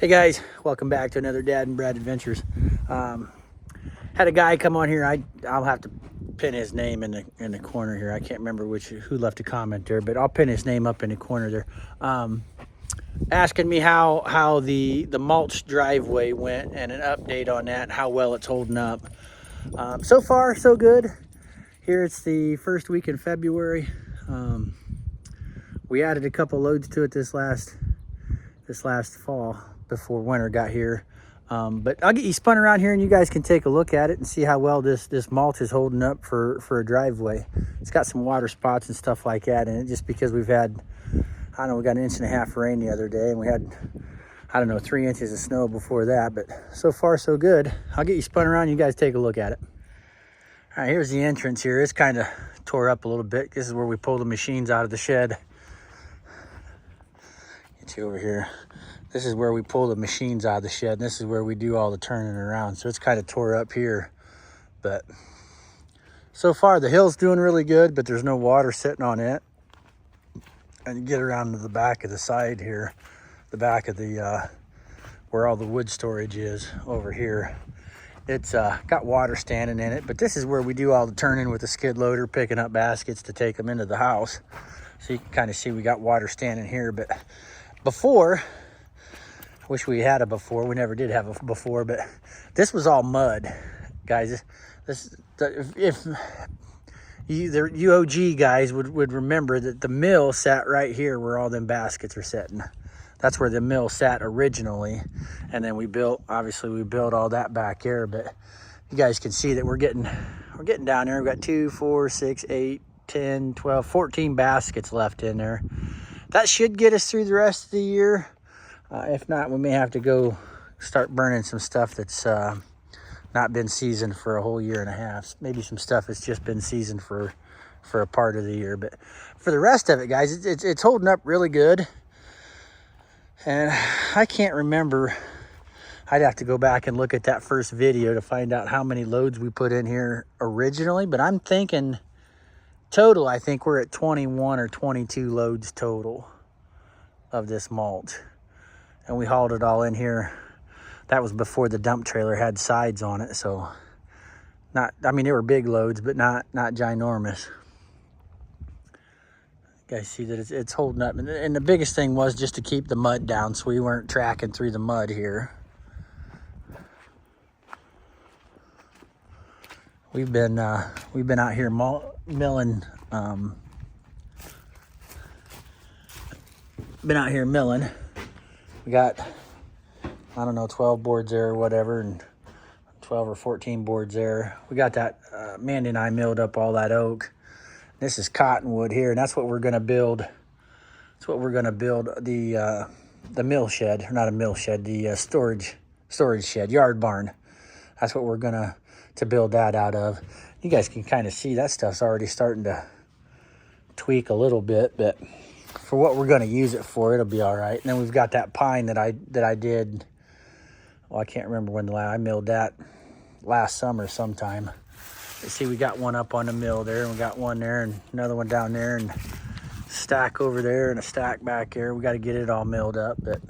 Hey guys, welcome back to another Dad and Brad Adventures. Had a guy come on here. I'll have to pin his name in the corner here. I can't remember who left a comment there, but I'll pin his name up in the corner there. Asking me how the mulch driveway went and an update on that, and how well it's holding up. So far, so good. Here it's the first week in February. We added a couple loads to it this last fall before winter got here. But I'll get you spun around here and you guys can take a look at it and see how well this mulch is holding up for a driveway. It's got some water spots and stuff like that in it, just because we've had, I don't know, we got 1.5 inches of rain the other day, and we had, I don't know, 3 inches of snow before that. But so far so good. I'll get you spun around, you guys take a look at it. All right, here's the entrance here. It's kind of tore up a little bit. This is where we pull the machines out of the shed. Get you over here. This is where we pull the machines out of the shed. And this is where we do all the turning around. So it's kind of tore up here. But so far the hill's doing really good, but there's no water sitting on it. And you get around to the back of the side here, the back of the, where all the wood storage is over here. It's got water standing in it, but this is where we do all the turning with the skid loader, picking up baskets to take them into the house. So you can kind of see we got water standing here. But before, I wish we had a before. We never did have a before, but this was all mud, guys. If you, the UOG guys would remember that the mill sat right here where all them baskets are sitting. That's where the mill sat originally. And then we built all that back here. But you guys can see that we're getting down there. We've got 2, 4, 6, 8, 10, 12, 14 baskets left in there. That should get us through the rest of the year. If not, we may have to go start burning some stuff that's not been seasoned for a whole 1.5 years. Maybe some stuff that's just been seasoned for a part of the year. But for the rest of it, guys, it's holding up really good. And I can't remember. I'd have to go back and look at that first video to find out how many loads we put in here originally. But I'm thinking total, I think we're at 21 or 22 loads total of this mulch. And we hauled it all in here. That was before the dump trailer had sides on it. So I mean, they were big loads, but not ginormous. You guys see that it's holding up. And the biggest thing was just to keep the mud down so we weren't tracking through the mud here. We've been out here milling. Been out here milling. We got, I don't know, 12 boards there or whatever, and 12 or 14 boards there. We got that, Mandy and I milled up all that oak. This is cottonwood here, and that's what we're gonna build. That's what we're gonna build the mill shed, or not a mill shed, the storage shed, yard barn. That's what we're gonna to build that out of. You guys can kind of see that stuff's already starting to tweak a little bit, but for what we're going to use it for, it'll be all right. And then we've got that pine that I did. Well, I can't remember when I milled that last summer sometime. You see, we got one up on the mill there, and we got one there, and another one down there, and a stack over there, and a stack back there. We got to get it all milled up. But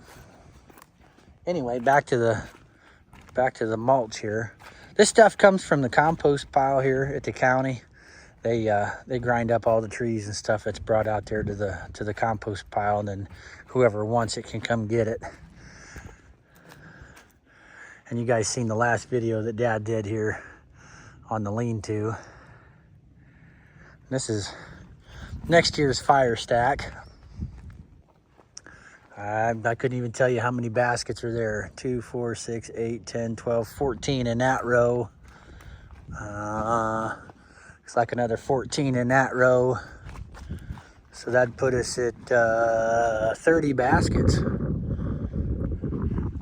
anyway, back to the mulch here. This stuff comes from the compost pile here at the county. They grind up all the trees and stuff that's brought out there to the compost pile, and then whoever wants it can come get it. And you guys seen the last video that Dad did here on the lean-to. This is next year's fire stack. I couldn't even tell you how many baskets are there. 2, 4, 6, 8, 10, 12, 14 in that row. Looks like another 14 in that row. So that'd put us at 30 baskets. Of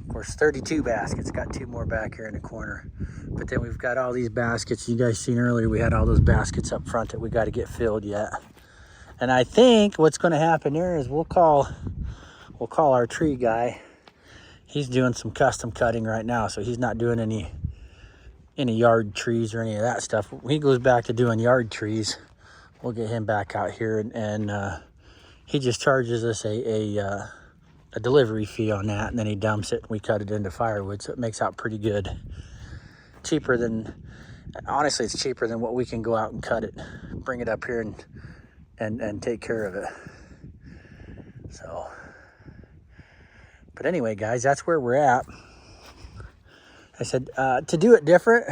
course, 32 baskets. Got 2 more back here in the corner. But then we've got all these baskets. You guys seen earlier, we had all those baskets up front that we got to get filled yet. And I think what's going to happen there is we'll call our tree guy. He's doing some custom cutting right now, so he's not doing any yard trees or any of that stuff. When he goes back to doing yard trees, we'll get him back out here, and he just charges us a a delivery fee on that, and then he dumps it and we cut it into firewood, so it makes out pretty good. Cheaper than, honestly, it's cheaper than what we can go out and cut it, bring it up here and take care of it. So, but anyway, guys, that's where we're at. I said, to do it different,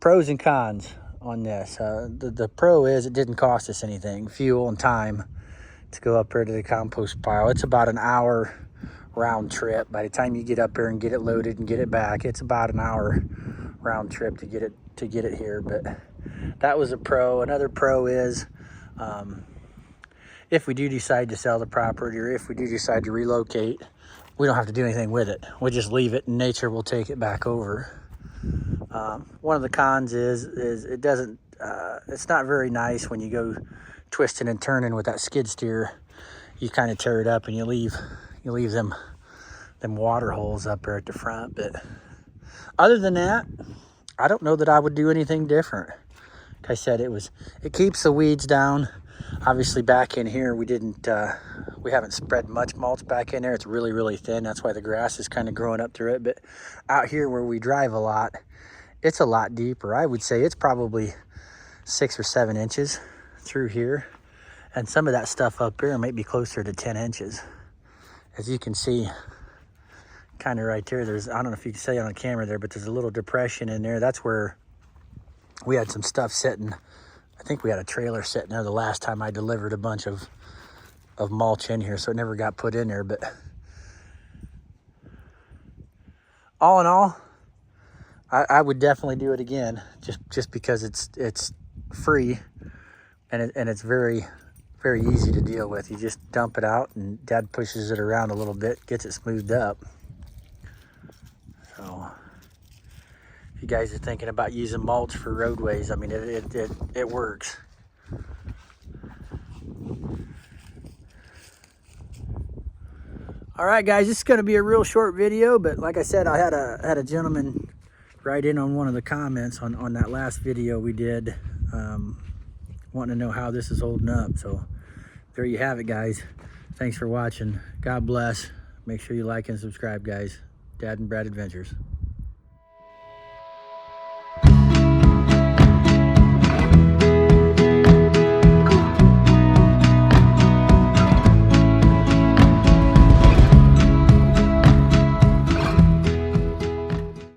pros and cons on this. The pro is it didn't cost us anything, fuel and time to go up there to the compost pile. It's about an hour round trip. By the time you get up there and get it loaded and get it back, it's about an hour round trip to get it here. But that was a pro. Another pro is if we do decide to sell the property, or if we do decide to relocate, we don't have to do anything with it. We'll just leave it and nature will take it back over. One of the cons is it doesn't, it's not very nice when you go twisting and turning with that skid steer. You kind of tear it up and you leave them water holes up there at the front. But other than that, I don't know that I would do anything different. Like I said, it keeps the weeds down. Obviously back in here, we haven't spread much mulch back in there. It's really, really thin. That's why the grass is kind of growing up through it. But out here where we drive a lot, it's a lot deeper. I would say it's probably 6 or 7 inches through here. And some of that stuff up here might be closer to 10 inches. As you can see, kind of right there, I don't know if you can see on the camera there, but there's a little depression in there. That's where we had some stuff sitting. I think we had a trailer sitting there the last time I delivered a bunch of mulch in here, so it never got put in there. But all in all, I would definitely do it again, just because it's free and it's very, very easy to deal with. You just dump it out and Dad pushes it around a little bit, gets it smoothed up. So if you guys are thinking about using mulch for roadways, I mean, it works. All right, guys, this is going to be a real short video, but like I said, I had a gentleman write in on one of the comments on that last video we did, wanting to know how this is holding up. So there you have it, guys. Thanks for watching. God bless. Make sure you like and subscribe, guys. Dad and Brad Adventures.